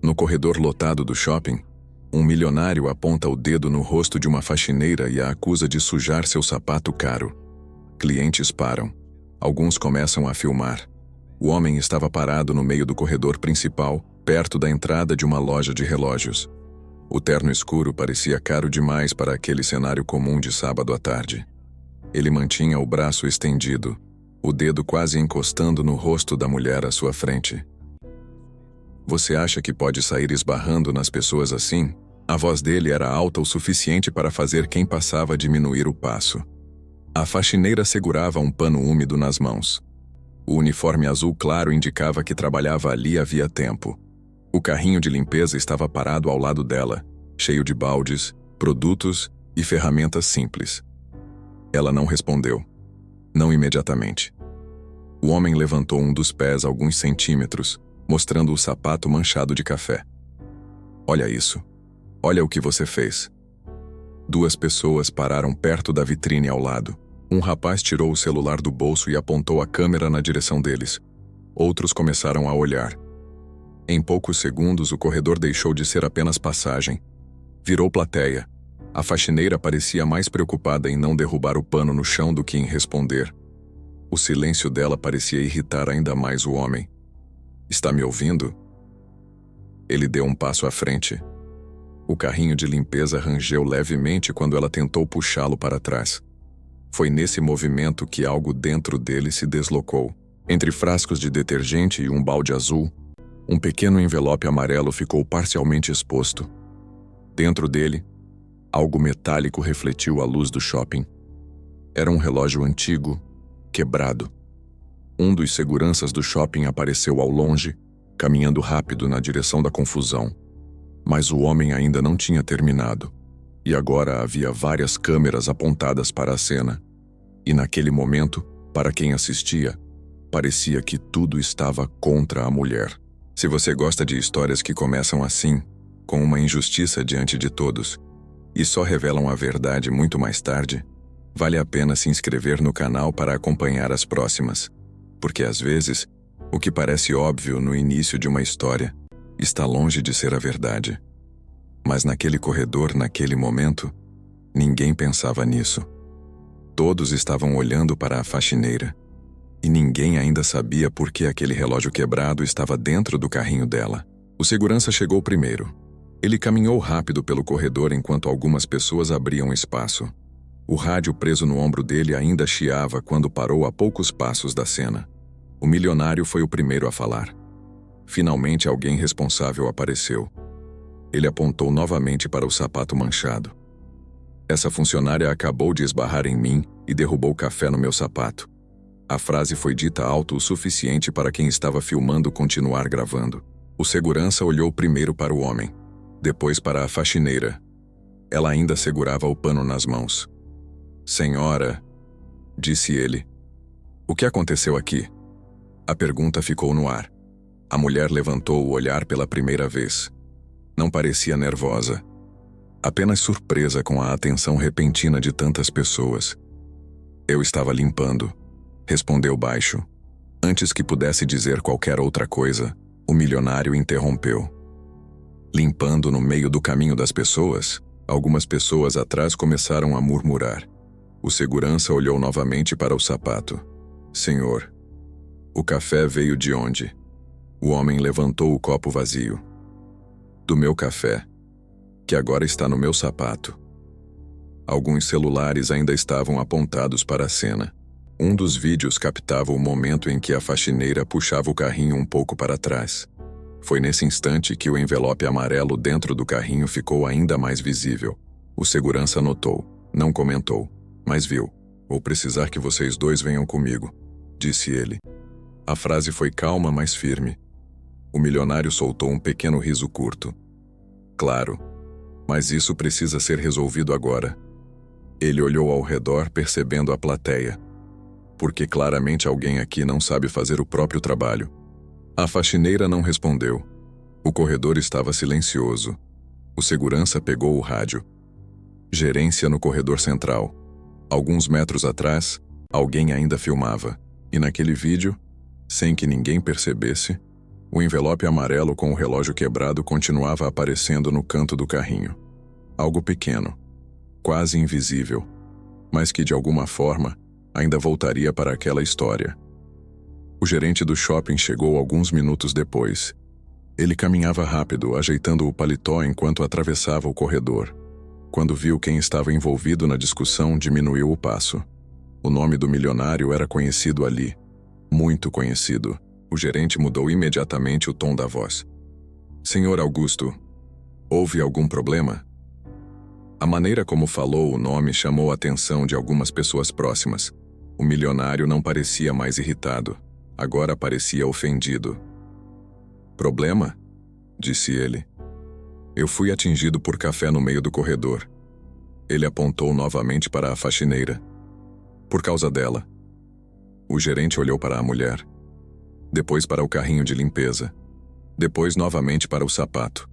No corredor lotado do shopping, um milionário aponta o dedo no rosto de uma faxineira e a acusa de sujar seu sapato caro. Clientes param. Alguns começam a filmar. O homem estava parado no meio do corredor principal, perto da entrada de uma loja de relógios. O terno escuro parecia caro demais para aquele cenário comum de sábado à tarde. Ele mantinha o braço estendido, o dedo quase encostando no rosto da mulher à sua frente. Você acha que pode sair esbarrando nas pessoas assim? A voz dele era alta o suficiente para fazer quem passava diminuir o passo. A faxineira segurava um pano úmido nas mãos. O uniforme azul claro indicava que trabalhava ali havia tempo. O carrinho de limpeza estava parado ao lado dela, cheio de baldes, produtos e ferramentas simples. Ela não respondeu. Não imediatamente. O homem levantou um dos pés alguns centímetros, mostrando o sapato manchado de café. Olha isso. Olha o que você fez. Duas pessoas pararam perto da vitrine ao lado. Um rapaz tirou o celular do bolso e apontou a câmera na direção deles. Outros começaram a olhar. Em poucos segundos, o corredor deixou de ser apenas passagem. Virou plateia. A faxineira parecia mais preocupada em não derrubar o pano no chão do que em responder. O silêncio dela parecia irritar ainda mais o homem. Está me ouvindo? Ele deu um passo à frente. O carrinho de limpeza rangeu levemente quando ela tentou puxá-lo para trás. Foi nesse movimento que algo dentro dele se deslocou. Entre frascos de detergente e um balde azul, um pequeno envelope amarelo ficou parcialmente exposto. Dentro dele, algo metálico refletiu a luz do shopping. Era um relógio antigo, quebrado. Um dos seguranças do shopping apareceu ao longe, caminhando rápido na direção da confusão. Mas o homem ainda não tinha terminado, e agora havia várias câmeras apontadas para a cena. E naquele momento, para quem assistia, parecia que tudo estava contra a mulher. Se você gosta de histórias que começam assim, com uma injustiça diante de todos, e só revelam a verdade muito mais tarde, vale a pena se inscrever no canal para acompanhar as próximas. Porque às vezes, o que parece óbvio no início de uma história está longe de ser a verdade. Mas naquele corredor, naquele momento, ninguém pensava nisso. Todos estavam olhando para a faxineira. E ninguém ainda sabia por que aquele relógio quebrado estava dentro do carrinho dela. O segurança chegou primeiro. Ele caminhou rápido pelo corredor enquanto algumas pessoas abriam espaço. O rádio preso no ombro dele ainda chiava quando parou a poucos passos da cena. O milionário foi o primeiro a falar. Finalmente alguém responsável apareceu. Ele apontou novamente para o sapato manchado. Essa funcionária acabou de esbarrar em mim e derrubou café no meu sapato. A frase foi dita alto o suficiente para quem estava filmando continuar gravando. O segurança olhou primeiro para o homem, depois para a faxineira. Ela ainda segurava o pano nas mãos. Senhora, disse ele. O que aconteceu aqui? A pergunta ficou no ar. A mulher levantou o olhar pela primeira vez. Não parecia nervosa. Apenas surpresa com a atenção repentina de tantas pessoas. Eu estava limpando, respondeu baixo. Antes que pudesse dizer qualquer outra coisa, o milionário interrompeu. Limpando no meio do caminho das pessoas, algumas pessoas atrás começaram a murmurar. O segurança olhou novamente para o sapato. Senhor, o café veio de onde? O homem levantou o copo vazio. Do meu café, que agora está no meu sapato. Alguns celulares ainda estavam apontados para a cena. Um dos vídeos captava o momento em que a faxineira puxava o carrinho um pouco para trás. Foi nesse instante que o envelope amarelo dentro do carrinho ficou ainda mais visível. O segurança notou, não comentou, mas viu. Vou precisar que vocês dois venham comigo, disse ele. A frase foi calma, mas firme. O milionário soltou um pequeno riso curto. Claro, mas isso precisa ser resolvido agora. Ele olhou ao redor, percebendo a plateia. Porque claramente alguém aqui não sabe fazer o próprio trabalho. A faxineira não respondeu. O corredor estava silencioso. O segurança pegou o rádio. Gerência no corredor central. Alguns metros atrás, alguém ainda filmava. E naquele vídeo, sem que ninguém percebesse, O envelope amarelo com o relógio quebrado continuava aparecendo no canto do carrinho. Algo pequeno, quase invisível, mas que de alguma forma ainda voltaria para aquela história. O gerente do shopping chegou alguns minutos depois. Ele caminhava rápido, ajeitando o paletó enquanto atravessava o corredor. Quando viu quem estava envolvido na discussão, diminuiu o passo. O nome do milionário era conhecido ali. Muito conhecido. O gerente mudou imediatamente o tom da voz. Senhor Augusto, houve algum problema? A maneira como falou o nome chamou a atenção de algumas pessoas próximas. O milionário não parecia mais irritado. Agora parecia ofendido. Problema? Disse ele. Eu fui atingido por café no meio do corredor. Ele apontou novamente para a faxineira. Por causa dela. O gerente olhou para a mulher. Depois para o carrinho de limpeza. Depois novamente para o sapato.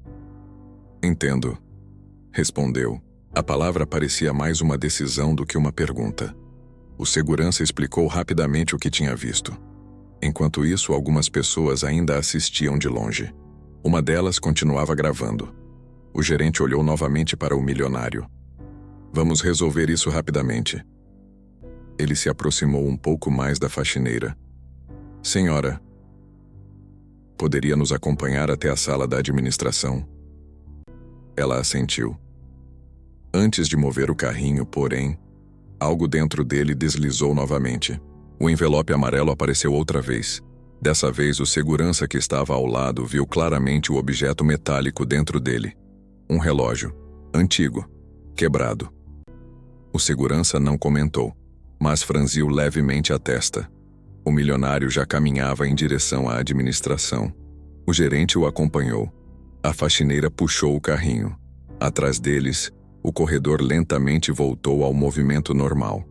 Entendo. Respondeu. A palavra parecia mais uma decisão do que uma pergunta. O segurança explicou rapidamente o que tinha visto. Enquanto isso, algumas pessoas ainda assistiam de longe. Uma delas continuava gravando. O gerente olhou novamente para o milionário. Vamos resolver isso rapidamente. Ele se aproximou um pouco mais da faxineira. Senhora, poderia nos acompanhar até a sala da administração? Ela assentiu. Antes de mover o carrinho, porém, algo dentro dele deslizou novamente. O envelope amarelo apareceu outra vez. Dessa vez, o segurança que estava ao lado viu claramente o objeto metálico dentro dele. Um relógio, antigo, quebrado. O segurança não comentou, mas franziu levemente a testa. O milionário já caminhava em direção à administração. O gerente o acompanhou. A faxineira puxou o carrinho. Atrás deles, o corredor lentamente voltou ao movimento normal.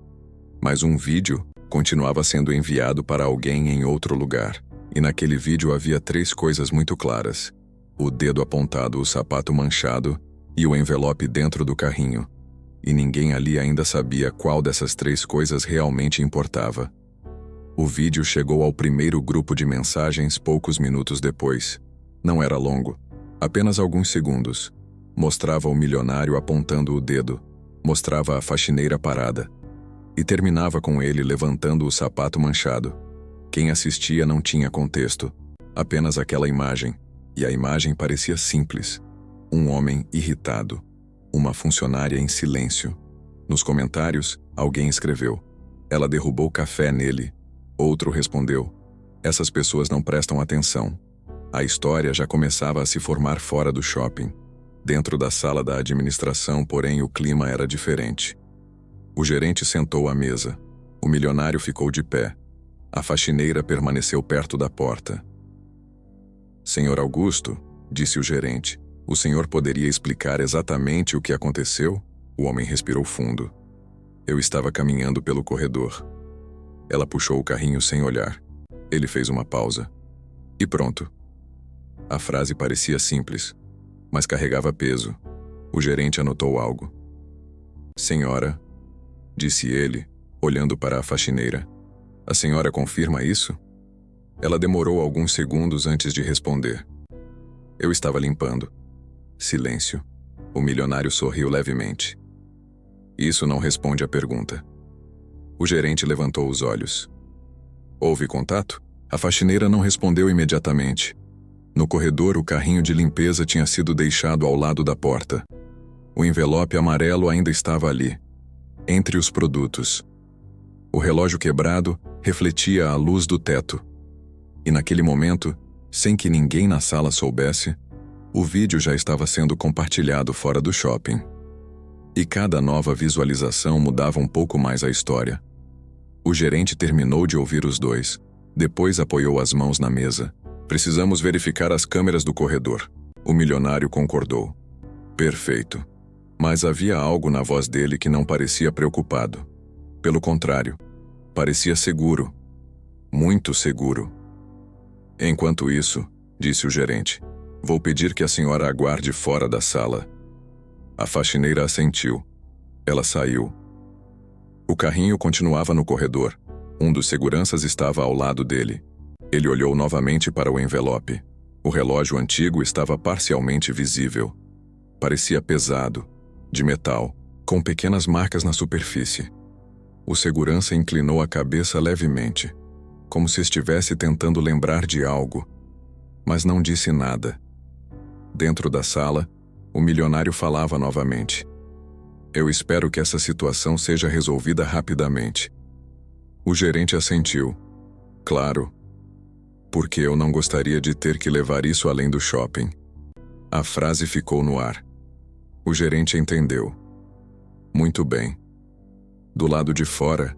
Mas um vídeo continuava sendo enviado para alguém em outro lugar. E naquele vídeo havia 3 coisas muito claras. O dedo apontado, o sapato manchado e o envelope dentro do carrinho. E ninguém ali ainda sabia qual dessas 3 coisas realmente importava. O vídeo chegou ao primeiro grupo de mensagens poucos minutos depois. Não era longo, apenas alguns segundos. Mostrava o milionário apontando o dedo, mostrava a faxineira parada. E terminava com ele levantando o sapato manchado. Quem assistia não tinha contexto, apenas aquela imagem. E a imagem parecia simples. Um homem irritado. Uma funcionária em silêncio. Nos comentários, alguém escreveu: ela derrubou café nele. Outro respondeu: essas pessoas não prestam atenção. A história já começava a se formar fora do shopping. Dentro da sala da administração, porém, o clima era diferente. O gerente sentou à mesa. O milionário ficou de pé. A faxineira permaneceu perto da porta. Senhor Augusto, disse o gerente, o senhor poderia explicar exatamente o que aconteceu? O homem respirou fundo. Eu estava caminhando pelo corredor. Ela puxou o carrinho sem olhar. Ele fez uma pausa. E pronto. A frase parecia simples, mas carregava peso. O gerente anotou algo. Senhora, disse ele, olhando para a faxineira. A senhora confirma isso? Ela demorou alguns segundos antes de responder. Eu estava limpando. Silêncio. O milionário sorriu levemente. Isso não responde à pergunta. O gerente levantou os olhos. Houve contato? A faxineira não respondeu imediatamente. No corredor, o carrinho de limpeza tinha sido deixado ao lado da porta. O envelope amarelo ainda estava ali, entre os produtos. O relógio quebrado refletia a luz do teto. E naquele momento, sem que ninguém na sala soubesse, o vídeo já estava sendo compartilhado fora do shopping. E cada nova visualização mudava um pouco mais a história. O gerente terminou de ouvir os dois. Depois apoiou as mãos na mesa. Precisamos verificar as câmeras do corredor. O milionário concordou. Perfeito. Mas havia algo na voz dele que não parecia preocupado. Pelo contrário, parecia seguro. Muito seguro. Enquanto isso, disse o gerente, vou pedir que a senhora aguarde fora da sala. A faxineira assentiu. Ela saiu. O carrinho continuava no corredor. Um dos seguranças estava ao lado dele. Ele olhou novamente para o envelope. O relógio antigo estava parcialmente visível. Parecia pesado, de metal, com pequenas marcas na superfície. O segurança inclinou a cabeça levemente, como se estivesse tentando lembrar de algo, mas não disse nada. Dentro da sala, o milionário falava novamente. Eu espero que essa situação seja resolvida rapidamente. O gerente assentiu. Claro. Porque eu não gostaria de ter que levar isso além do shopping. A frase ficou no ar. O gerente entendeu. Muito bem. Do lado de fora,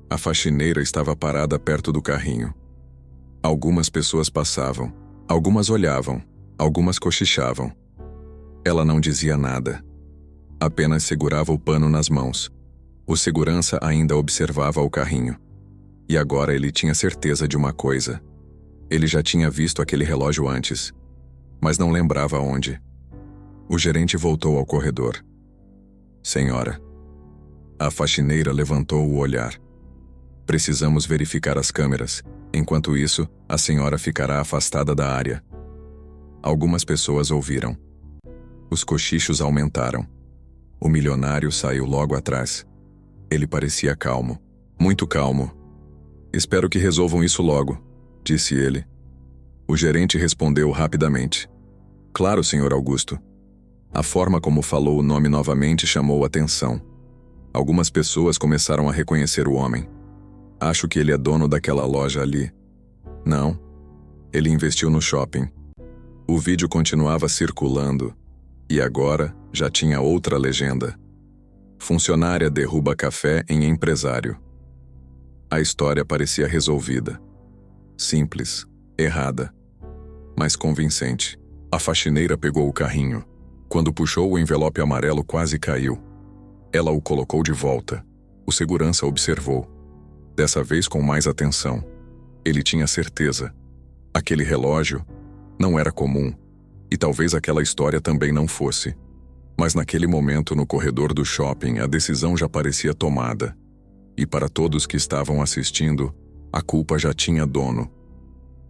a faxineira estava parada perto do carrinho. Algumas pessoas passavam, algumas olhavam, algumas cochichavam. Ela não dizia nada. Apenas segurava o pano nas mãos. O segurança ainda observava o carrinho. E agora ele tinha certeza de uma coisa. Ele já tinha visto aquele relógio antes, mas não lembrava onde. O gerente voltou ao corredor. Senhora. A faxineira levantou o olhar. Precisamos verificar as câmeras. Enquanto isso, a senhora ficará afastada da área. Algumas pessoas ouviram. Os cochichos aumentaram. O milionário saiu logo atrás. Ele parecia calmo. Muito calmo. Espero que resolvam isso logo, disse ele. O gerente respondeu rapidamente. Claro, senhor Augusto. A forma como falou o nome novamente chamou atenção. Algumas pessoas começaram a reconhecer o homem. Acho que ele é dono daquela loja ali. Não. Ele investiu no shopping. O vídeo continuava circulando. E agora já tinha outra legenda. Funcionária derruba café em empresário. A história parecia resolvida. Simples, errada, mas convincente. A faxineira pegou o carrinho. Quando puxou o envelope amarelo, quase caiu. Ela o colocou de volta. O segurança observou. Dessa vez com mais atenção. Ele tinha certeza. Aquele relógio não era comum. E talvez aquela história também não fosse. Mas naquele momento, no corredor do shopping, a decisão já parecia tomada. E para todos que estavam assistindo, a culpa já tinha dono.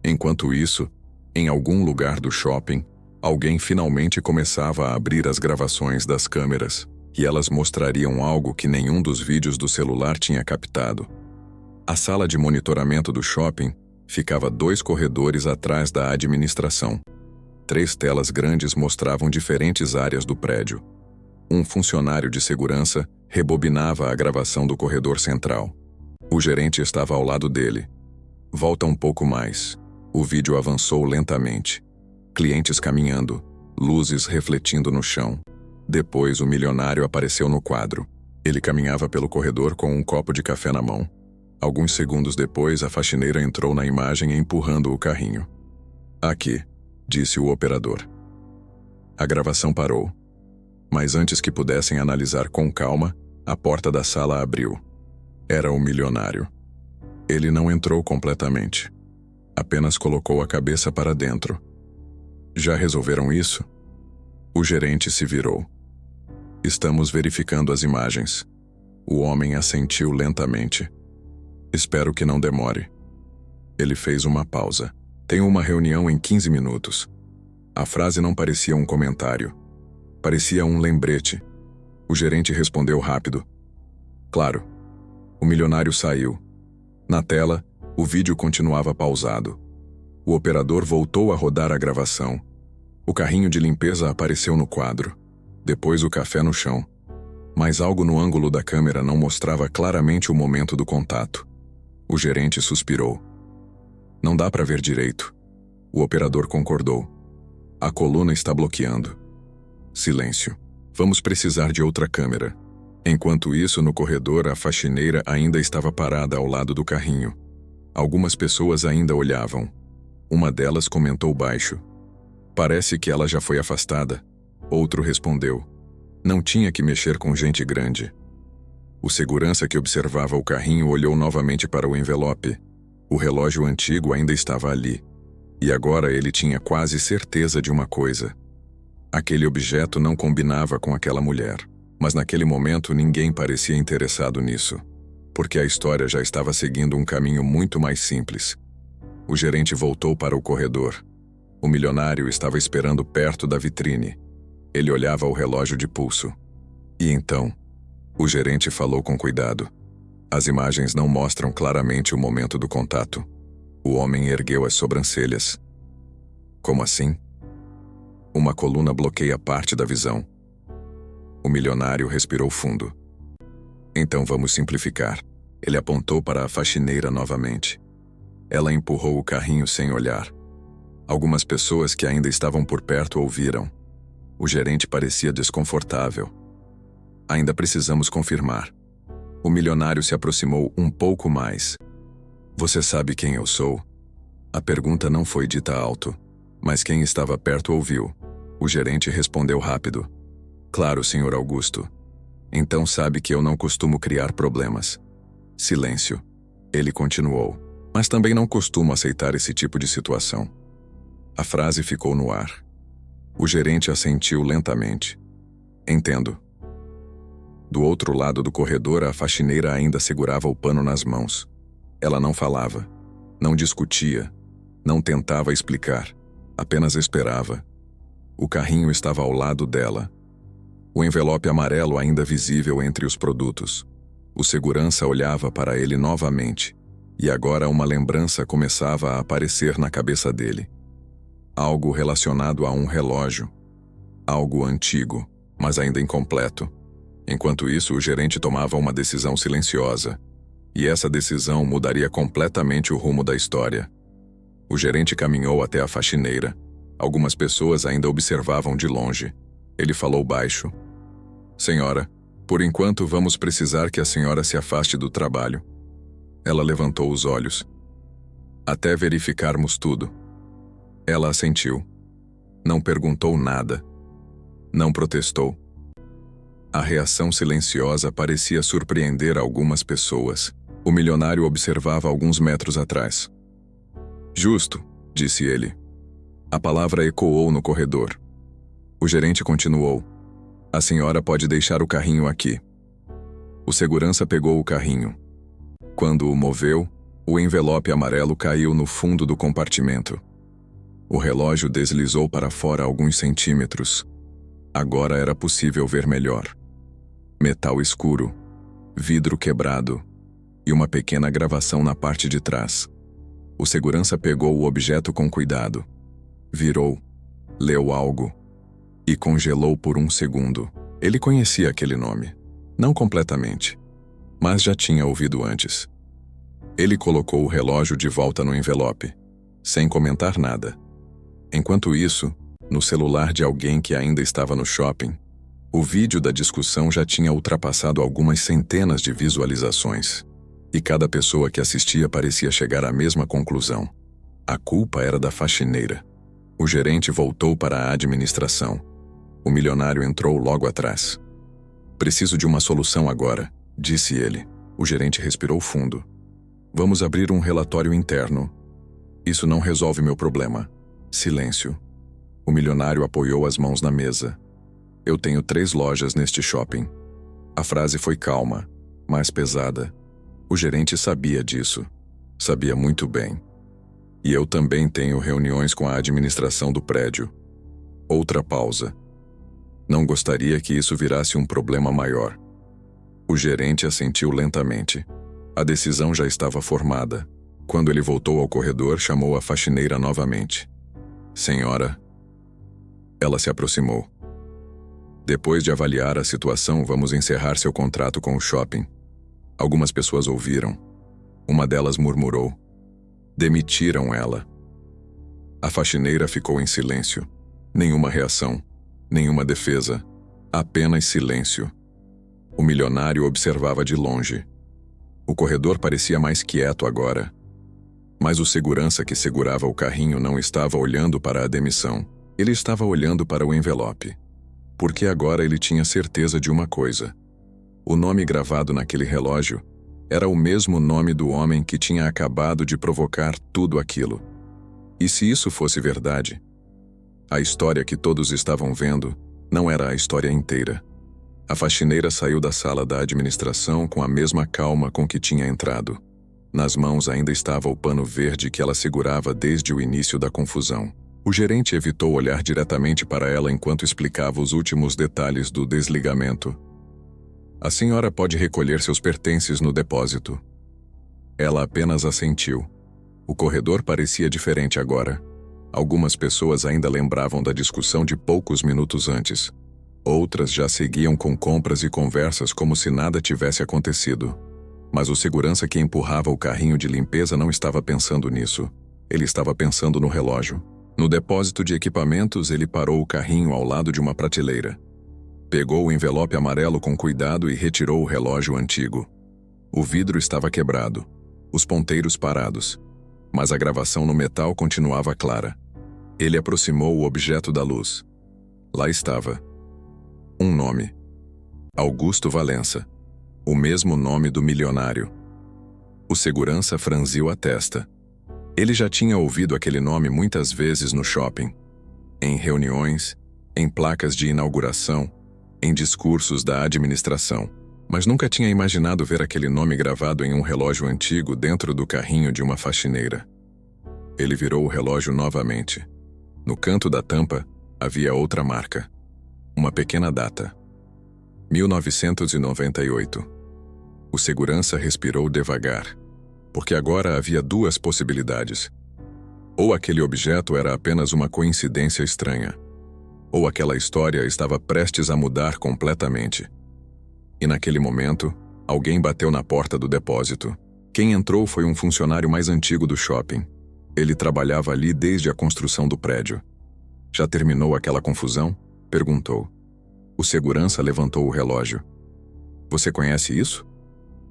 Enquanto isso, em algum lugar do shopping, alguém finalmente começava a abrir as gravações das câmeras, e elas mostrariam algo que nenhum dos vídeos do celular tinha captado. A sala de monitoramento do shopping ficava 2 corredores atrás da administração. 3 telas grandes mostravam diferentes áreas do prédio. Um funcionário de segurança rebobinava a gravação do corredor central. O gerente estava ao lado dele. Volta um pouco mais. O vídeo avançou lentamente. Clientes caminhando, luzes refletindo no chão. Depois, o milionário apareceu no quadro. Ele caminhava pelo corredor com um copo de café na mão. Alguns segundos depois, a faxineira entrou na imagem empurrando o carrinho. Aqui, disse o operador. A gravação parou. Mas antes que pudessem analisar com calma, a porta da sala abriu. Era o milionário. Ele não entrou completamente. Apenas colocou a cabeça para dentro. Já resolveram isso? O gerente se virou. Estamos verificando as imagens. O homem assentiu lentamente. Espero que não demore. Ele fez uma pausa. Tenho uma reunião em 15 minutos. A frase não parecia um comentário. Parecia um lembrete. O gerente respondeu rápido. Claro. O milionário saiu. Na tela, o vídeo continuava pausado. O operador voltou a rodar a gravação. O carrinho de limpeza apareceu no quadro. Depois o café no chão. Mas algo no ângulo da câmera não mostrava claramente o momento do contato. O gerente suspirou. Não dá para ver direito. O operador concordou. A coluna está bloqueando. Silêncio. Vamos precisar de outra câmera. Enquanto isso, no corredor, a faxineira ainda estava parada ao lado do carrinho. Algumas pessoas ainda olhavam. Uma delas comentou baixo. Parece que ela já foi afastada. Outro respondeu. Não tinha que mexer com gente grande. O segurança que observava o carrinho olhou novamente para o envelope. O relógio antigo ainda estava ali. E agora ele tinha quase certeza de uma coisa. Aquele objeto não combinava com aquela mulher. Mas naquele momento ninguém parecia interessado nisso. Porque a história já estava seguindo um caminho muito mais simples. O gerente voltou para o corredor. O milionário estava esperando perto da vitrine. Ele olhava o relógio de pulso. E então, o gerente falou com cuidado. As imagens não mostram claramente o momento do contato. O homem ergueu as sobrancelhas. Como assim? Uma coluna bloqueia parte da visão. O milionário respirou fundo. Então vamos simplificar. Ele apontou para a faxineira novamente. Ela empurrou o carrinho sem olhar. Algumas pessoas que ainda estavam por perto ouviram. O gerente parecia desconfortável. Ainda precisamos confirmar. O milionário se aproximou um pouco mais. Você sabe quem eu sou? A pergunta não foi dita alto, mas quem estava perto ouviu. O gerente respondeu rápido. Claro, Sr. Augusto. Então sabe que eu não costumo criar problemas. Silêncio. Ele continuou. Mas também não costumo aceitar esse tipo de situação. A frase ficou no ar. O gerente assentiu lentamente. Entendo. Do outro lado do corredor, a faxineira ainda segurava o pano nas mãos. Ela não falava, não discutia, não tentava explicar, apenas esperava. O carrinho estava ao lado dela. O envelope amarelo ainda visível entre os produtos. O segurança olhava para ele novamente, e agora uma lembrança começava a aparecer na cabeça dele. Algo relacionado a um relógio. Algo antigo, mas ainda incompleto. Enquanto isso, o gerente tomava uma decisão silenciosa. E essa decisão mudaria completamente o rumo da história. O gerente caminhou até a faxineira. Algumas pessoas ainda observavam de longe. Ele falou baixo. Senhora, por enquanto vamos precisar que a senhora se afaste do trabalho. Ela levantou os olhos. Até verificarmos tudo. Ela assentiu. Não perguntou nada. Não protestou. A reação silenciosa parecia surpreender algumas pessoas. O milionário observava alguns metros atrás. Justo, disse ele. A palavra ecoou no corredor. O gerente continuou. A senhora pode deixar o carrinho aqui. O segurança pegou o carrinho. Quando o moveu, o envelope amarelo caiu no fundo do compartimento. O relógio deslizou para fora alguns centímetros. Agora era possível ver melhor. Metal escuro, vidro quebrado e uma pequena gravação na parte de trás. O segurança pegou o objeto com cuidado. Virou, leu algo e congelou por um segundo. Ele conhecia aquele nome. Não completamente, mas já tinha ouvido antes. Ele colocou o relógio de volta no envelope, sem comentar nada. Enquanto isso, no celular de alguém que ainda estava no shopping, o vídeo da discussão já tinha ultrapassado algumas centenas de visualizações. E cada pessoa que assistia parecia chegar à mesma conclusão. A culpa era da faxineira. O gerente voltou para a administração. O milionário entrou logo atrás. Preciso de uma solução agora, disse ele. O gerente respirou fundo. Vamos abrir um relatório interno. Isso não resolve meu problema. Silêncio. O milionário apoiou as mãos na mesa. Eu tenho 3 lojas neste shopping. A frase foi calma, mas pesada. O gerente sabia disso. Sabia muito bem. E eu também tenho reuniões com a administração do prédio. Outra pausa. Não gostaria que isso virasse um problema maior. O gerente assentiu lentamente. A decisão já estava formada. Quando ele voltou ao corredor, chamou a faxineira novamente. Senhora. Ela se aproximou. Depois de avaliar a situação, vamos encerrar seu contrato com o shopping. Algumas pessoas ouviram. Uma delas murmurou. Demitiram ela. A faxineira ficou em silêncio. Nenhuma reação, nenhuma defesa, apenas silêncio. O milionário observava de longe. O corredor parecia mais quieto agora. Mas o segurança que segurava o carrinho não estava olhando para a demissão. Ele estava olhando para o envelope. Porque agora ele tinha certeza de uma coisa. O nome gravado naquele relógio era o mesmo nome do homem que tinha acabado de provocar tudo aquilo. E se isso fosse verdade, a história que todos estavam vendo não era a história inteira. A faxineira saiu da sala da administração com a mesma calma com que tinha entrado. Nas mãos ainda estava o pano verde que ela segurava desde o início da confusão. O gerente evitou olhar diretamente para ela enquanto explicava os últimos detalhes do desligamento. A senhora pode recolher seus pertences no depósito. Ela apenas assentiu. O corredor parecia diferente agora. Algumas pessoas ainda lembravam da discussão de poucos minutos antes. Outras já seguiam com compras e conversas como se nada tivesse acontecido. Mas o segurança que empurrava o carrinho de limpeza não estava pensando nisso. Ele estava pensando no relógio. No depósito de equipamentos, ele parou o carrinho ao lado de uma prateleira. Pegou o envelope amarelo com cuidado e retirou o relógio antigo. O vidro estava quebrado, os ponteiros parados, mas a gravação no metal continuava clara. Ele aproximou o objeto da luz. Lá estava. Um nome. Augusto Valença. O mesmo nome do milionário. O segurança franziu a testa. Ele já tinha ouvido aquele nome muitas vezes no shopping. Em reuniões, em placas de inauguração, em discursos da administração. Mas nunca tinha imaginado ver aquele nome gravado em um relógio antigo dentro do carrinho de uma faxineira. Ele virou o relógio novamente. No canto da tampa, havia outra marca. Uma pequena data. 1998. O segurança respirou devagar, porque agora havia duas possibilidades. Ou aquele objeto era apenas uma coincidência estranha, ou aquela história estava prestes a mudar completamente. E naquele momento, alguém bateu na porta do depósito. Quem entrou foi um funcionário mais antigo do shopping. Ele trabalhava ali desde a construção do prédio. Já terminou aquela confusão? Perguntou. O segurança levantou o relógio. Você conhece isso?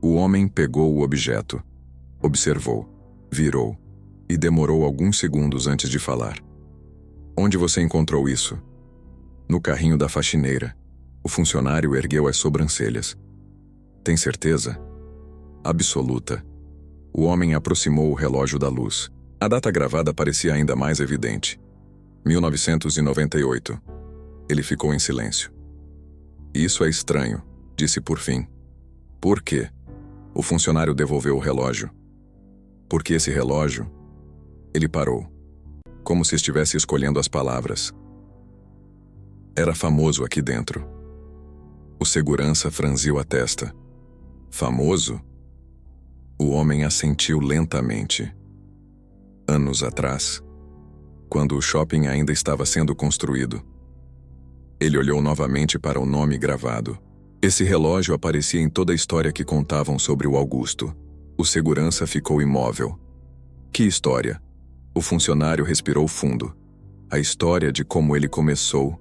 O homem pegou o objeto. Observou, virou, e demorou alguns segundos antes de falar. Onde você encontrou isso? No carrinho da faxineira. O funcionário ergueu as sobrancelhas. Tem certeza? Absoluta. O homem aproximou o relógio da luz. A data gravada parecia ainda mais evidente. 1998. Ele ficou em silêncio. Isso é estranho, disse por fim. Por quê? O funcionário devolveu o relógio. Porque esse relógio... Ele parou, como se estivesse escolhendo as palavras. Era famoso aqui dentro. O segurança franziu a testa. Famoso? O homem assentiu lentamente. Anos atrás, quando o shopping ainda estava sendo construído. Ele olhou novamente para o nome gravado. Esse relógio aparecia em toda a história que contavam sobre o Augusto. O segurança ficou imóvel. Que história? O funcionário respirou fundo. A história de como ele começou.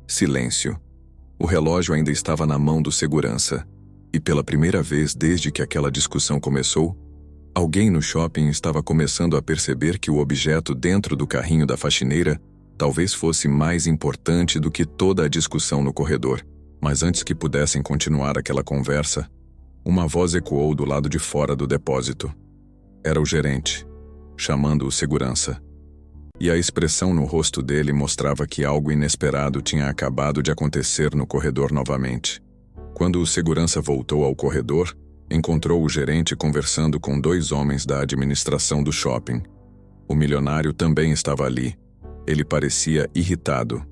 Silêncio. O relógio ainda estava na mão do segurança. E pela primeira vez desde que aquela discussão começou, alguém no shopping estava começando a perceber que o objeto dentro do carrinho da faxineira talvez fosse mais importante do que toda a discussão no corredor. Mas antes que pudessem continuar aquela conversa, uma voz ecoou do lado de fora do depósito. Era o gerente, chamando o segurança. E a expressão no rosto dele mostrava que algo inesperado tinha acabado de acontecer no corredor novamente. Quando o segurança voltou ao corredor, encontrou o gerente conversando com dois homens da administração do shopping. O milionário também estava ali. Ele parecia irritado.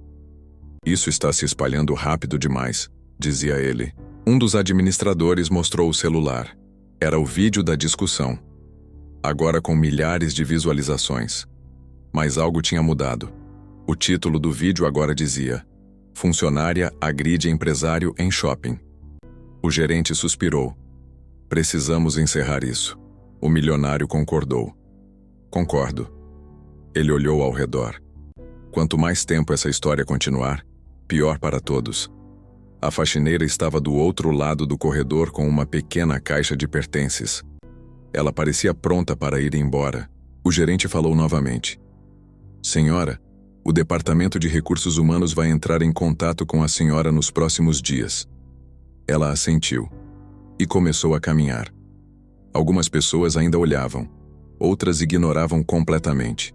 Isso está se espalhando rápido demais, dizia ele. Um dos administradores mostrou o celular. Era o vídeo da discussão. Agora com milhares de visualizações. Mas algo tinha mudado. O título do vídeo agora dizia: Funcionária agride empresário em shopping. O gerente suspirou. Precisamos encerrar isso. O milionário concordou. Concordo. Ele olhou ao redor. Quanto mais tempo essa história continuar, pior para todos. A faxineira estava do outro lado do corredor com uma pequena caixa de pertences. Ela parecia pronta para ir embora. O gerente falou novamente. Senhora, o Departamento de Recursos Humanos vai entrar em contato com a senhora nos próximos dias. Ela assentiu e começou a caminhar. Algumas pessoas ainda olhavam, outras ignoravam completamente.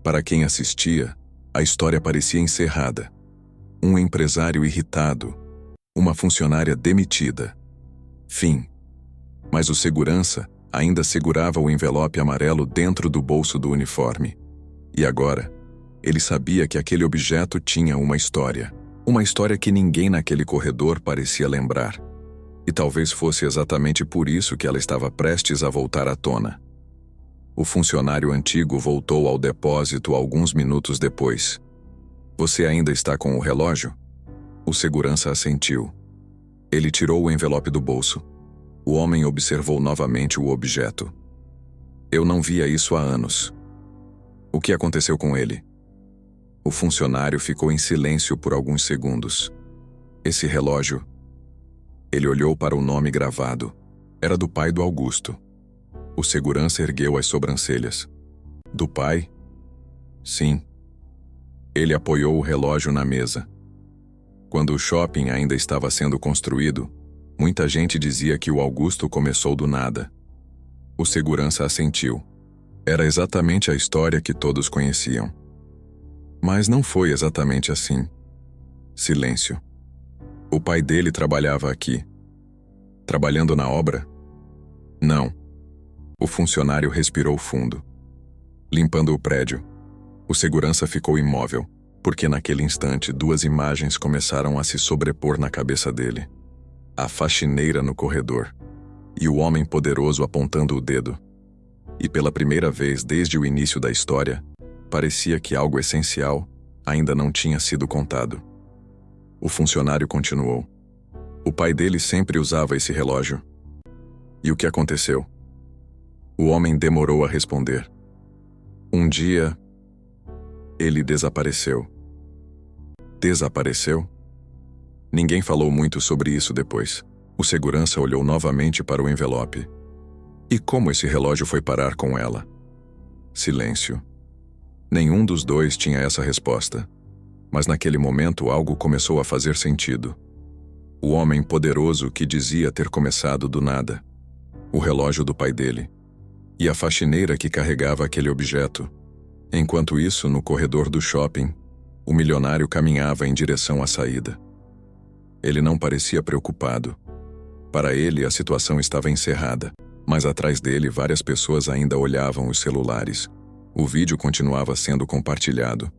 Para quem assistia, a história parecia encerrada. Um empresário irritado, uma funcionária demitida. Fim. Mas o segurança ainda segurava o envelope amarelo dentro do bolso do uniforme. E agora, Ele sabia que aquele objeto tinha uma história que ninguém naquele corredor parecia lembrar. E talvez fosse exatamente por isso que ela estava prestes a voltar à tona. O funcionário antigo voltou ao depósito alguns minutos depois. Você ainda está com o relógio? O segurança assentiu. Ele tirou o envelope do bolso. O homem observou novamente o objeto. Eu não via isso há anos. O que aconteceu com ele? O funcionário ficou em silêncio por alguns segundos. Esse relógio... Ele olhou para o nome gravado. Era do pai do Augusto. O segurança ergueu as sobrancelhas. Do pai? Sim. Ele apoiou o relógio na mesa. Quando o shopping ainda estava sendo construído, muita gente dizia que o Augusto começou do nada. O segurança assentiu. Era exatamente a história que todos conheciam. Mas não foi exatamente assim. Silêncio. O pai dele trabalhava aqui. Trabalhando na obra? Não. O funcionário respirou fundo. Limpando o prédio, o segurança ficou imóvel, porque naquele instante duas imagens começaram a se sobrepor na cabeça dele. A faxineira no corredor e o homem poderoso apontando o dedo. E pela primeira vez desde o início da história, parecia que algo essencial ainda não tinha sido contado. O funcionário continuou. O pai dele sempre usava esse relógio. E o que aconteceu? O homem demorou a responder. Um dia, ele desapareceu. Desapareceu? Ninguém falou muito sobre isso depois. O segurança olhou novamente para o envelope. E como esse relógio foi parar com ela? Silêncio. Nenhum dos dois tinha essa resposta. Mas naquele momento algo começou a fazer sentido. O homem poderoso que dizia ter começado do nada. O relógio do pai dele. E a faxineira que carregava aquele objeto. Enquanto isso, no corredor do shopping, o milionário caminhava em direção à saída. Ele não parecia preocupado. Para ele, a situação estava encerrada, mas atrás dele várias pessoas ainda olhavam os celulares. O vídeo continuava sendo compartilhado.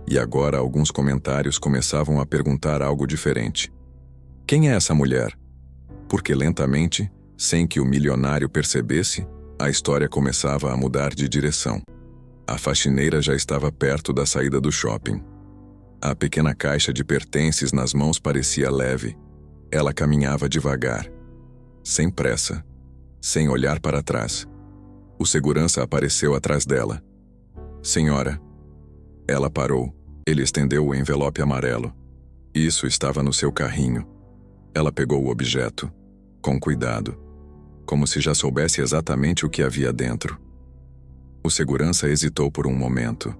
E agora alguns comentários começavam a perguntar algo diferente. Quem é essa mulher? Porque lentamente, sem que o milionário percebesse, a história começava a mudar de direção. A faxineira já estava perto da saída do shopping. A pequena caixa de pertences nas mãos parecia leve. Ela caminhava devagar, sem pressa, sem olhar para trás. O segurança apareceu atrás dela. Senhora. Ela parou. Ele estendeu o envelope amarelo. Isso estava no seu carrinho. Ela pegou o objeto, com cuidado, como se já soubesse exatamente o que havia dentro. O segurança hesitou por um momento.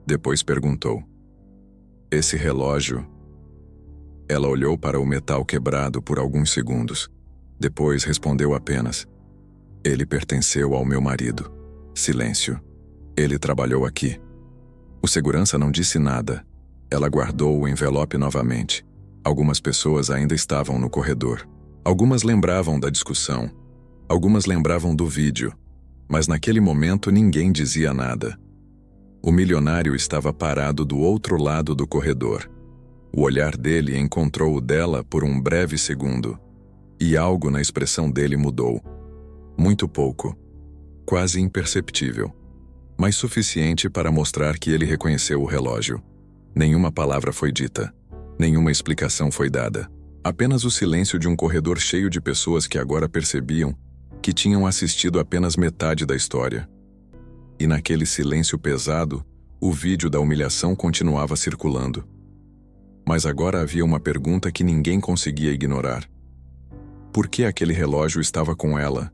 Depois perguntou. Esse relógio... Ela olhou para o metal quebrado por alguns segundos. Depois respondeu apenas. Ele pertenceu ao meu marido. Silêncio. Ele trabalhou aqui. O segurança não disse nada. Ela guardou o envelope novamente. Algumas pessoas ainda estavam no corredor. Algumas lembravam da discussão. Algumas lembravam do vídeo. Mas naquele momento ninguém dizia nada. O milionário estava parado do outro lado do corredor. O olhar dele encontrou o dela por um breve segundo. E algo na expressão dele mudou. Muito pouco. Quase imperceptível. Mas suficiente para mostrar que ele reconheceu o relógio. Nenhuma palavra foi dita. Nenhuma explicação foi dada. Apenas o silêncio de um corredor cheio de pessoas que agora percebiam que tinham assistido apenas metade da história. E naquele silêncio pesado, o vídeo da humilhação continuava circulando. Mas agora havia uma pergunta que ninguém conseguia ignorar. Por que aquele relógio estava com ela,